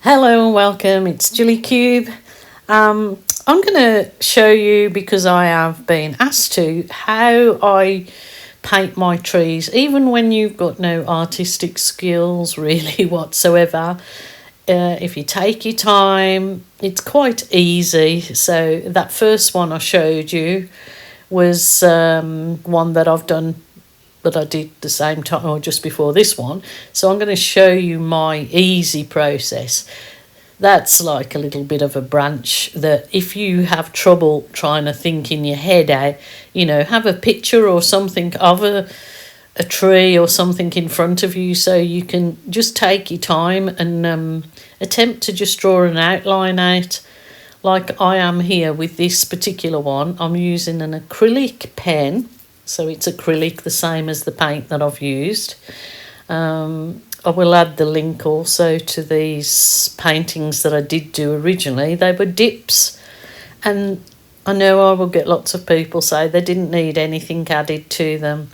Hello and welcome, it's Gilly Kube. I'm going to show you, because I have been asked to, how I paint my trees, even when you've got no artistic skills really whatsoever. If you take your time, it's quite easy. So that first one I showed you was one that I've done, that I did the same time or just before this one. So I'm going to show you my easy process. That's like a little bit of a branch that if you have trouble trying to think in your head out, have a picture or something of a tree or something in front of you, so you can just take your time and attempt to just draw an outline out like I am here with this particular one. I'm using an acrylic pen, so it's acrylic, the same as the paint that I've used. I will add the link also to these paintings that I did do originally. They were dips, and I know I will get lots of people say they didn't need anything added to them,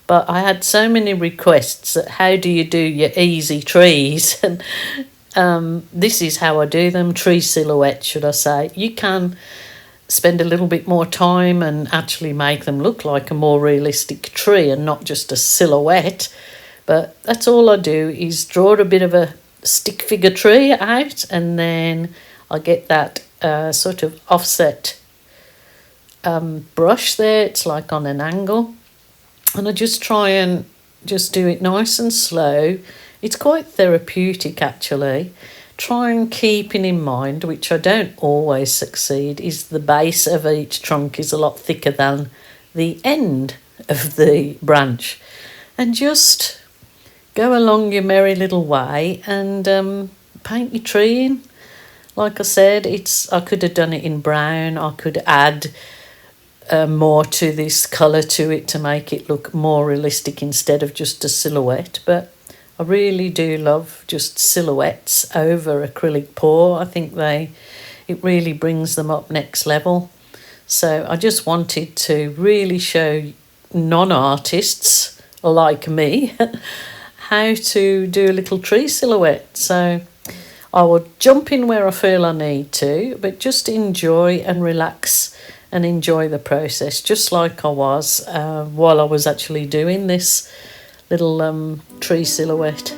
but I had so many requests that how do you do your easy trees, and this is how I do them. Tree silhouette, should I say. You can spend a little bit more time and actually make them look like a more realistic tree and not just a silhouette. But that's all I do, is draw a bit of a stick figure tree out, and then I get that sort of offset brush there. It's like on an angle, and I just try and just do it nice and slow. It's quite therapeutic actually. Trying keeping in mind, which I don't always succeed, is the base of each trunk is a lot thicker than the end of the branch, and just go along your merry little way and paint your tree in. Like I said, I could have done it in brown. I could add more to this colour to it to make it look more realistic instead of just a silhouette. But I really do love just silhouettes over acrylic pour. I think it really brings them up next level. So I just wanted to really show non-artists like me how to do a little tree silhouette. So I will jump in where I feel I need to, but just enjoy and relax and enjoy the process, just like I was while I was actually doing this little tree silhouette.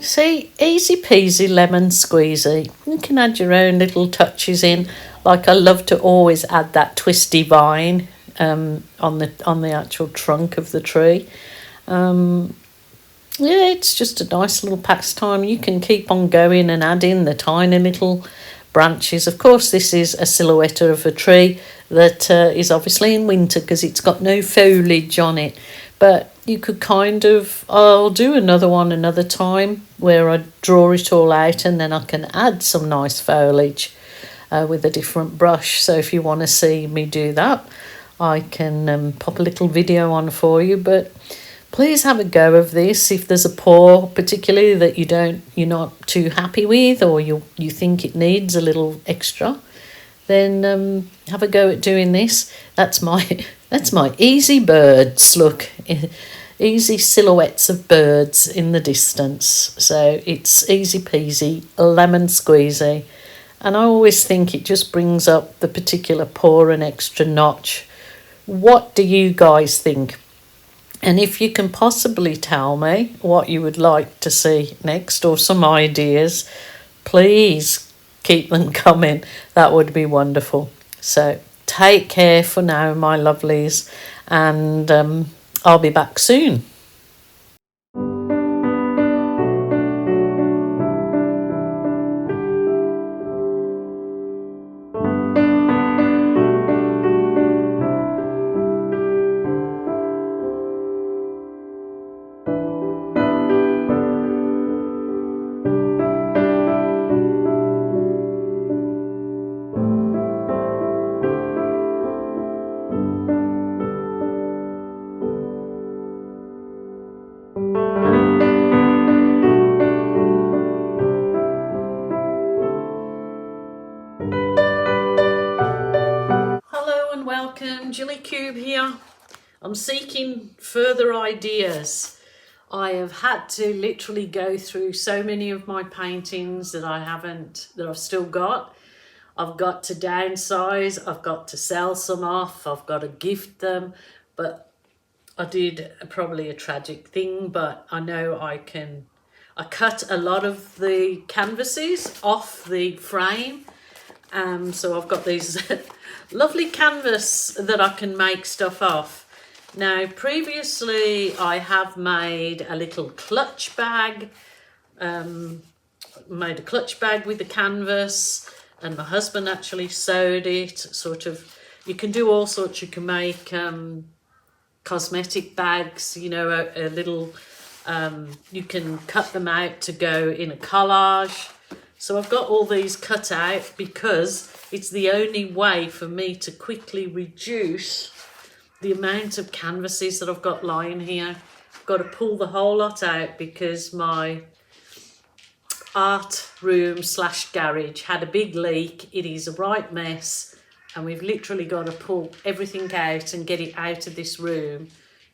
See, easy peasy lemon squeezy. You can add your own little touches in. Like I love to always add that twisty vine on the actual trunk of the tree. Yeah, it's just a nice little pastime. You can keep on going and adding the tiny little branches. Of course, this is a silhouette of a tree that is obviously in winter because it's got no foliage on it. But you could kind of, I'll do another one another time where I draw it all out and then I can add some nice foliage with a different brush. So if you want to see me do that, I can pop a little video on for you. But please have a go of this. If there's a pour particularly that you're not too happy with, or you think it needs a little extra, then have a go at doing this. That's my easy birds. Look, easy silhouettes of birds in the distance. So it's easy peasy, lemon squeezy, and I always think it just brings up the particular pour an extra notch. What do you guys think? And if you can possibly tell me what you would like to see next or some ideas, please keep them coming. That would be wonderful. So take care for now, my lovelies, and I'll be back soon. Hello and welcome, Gilly Kube here. I'm seeking further ideas. I have had to literally go through so many of my paintings that I've still got. I've got to downsize, I've got to sell some off, I've got to gift them, but I did probably a tragic thing, but I know I cut a lot of the canvases off the frame. So I've got these lovely canvas that I can make stuff off. Now, previously I have made a little clutch bag, made a clutch bag with the canvas, and my husband actually sewed it. Sort of, you can do all sorts. You can make cosmetic bags, you know, a little, you can cut them out to go in a collage. So I've got all these cut out because it's the only way for me to quickly reduce the amount of canvases that I've got lying here. I've got to pull the whole lot out because my art room / garage had a big leak. It is a right mess, and we've literally got to pull everything out and get it out of this room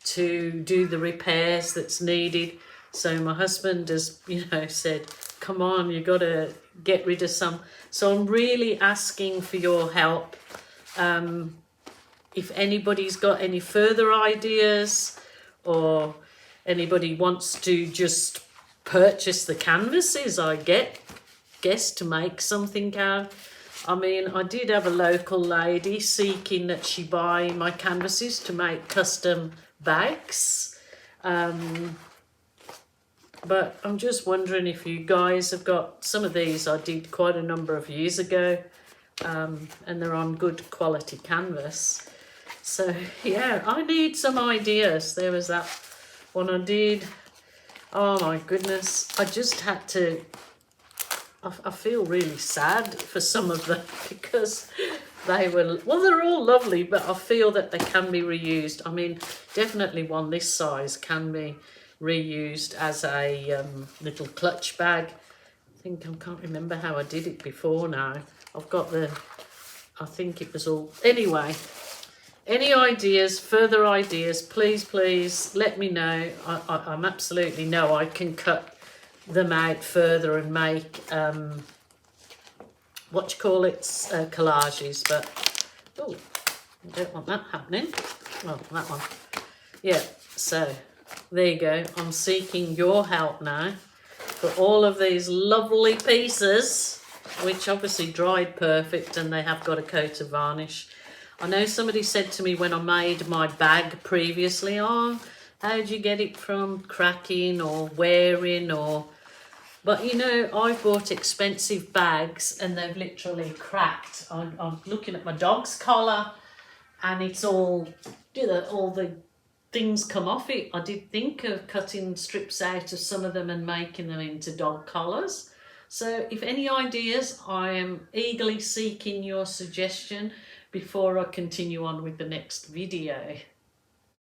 to do the repairs that's needed. So my husband has, you know, said, come on, you got to get rid of some. So I'm really asking for your help. If anybody's got any further ideas, or anybody wants to just purchase the canvases I guess to make something out. I mean, I did have a local lady seeking that she buy my canvases to make custom bags. But I'm just wondering if you guys have got some of these. I did quite a number of years ago, and they're on good quality canvas. So yeah, I need some ideas. There was that one I did. Oh my goodness, I just had to, I feel really sad for some of them because they were, well, they're all lovely, but I feel that they can be reused. I mean, definitely one this size can be reused as a little clutch bag. I can't remember how I did it before now. I've got I think it was all, anyway. Any ideas, further ideas, please let me know. I'm absolutely know I can cut them out further and make collages, but oh, I don't want that happening. Well, that one. Yeah, so there you go. I'm seeking your help now But all of these lovely pieces, which obviously dried perfect and they have got a coat of varnish. I know somebody said to me when I made my bag previously, oh, how'd you get it from cracking or wearing or... But you know, I've bought expensive bags and they've literally cracked. I'm looking at my dog's collar and it's all, all the things come off it. I did think of cutting strips out of some of them and making them into dog collars. So if any ideas, I am eagerly seeking your suggestion before I continue on with the next video.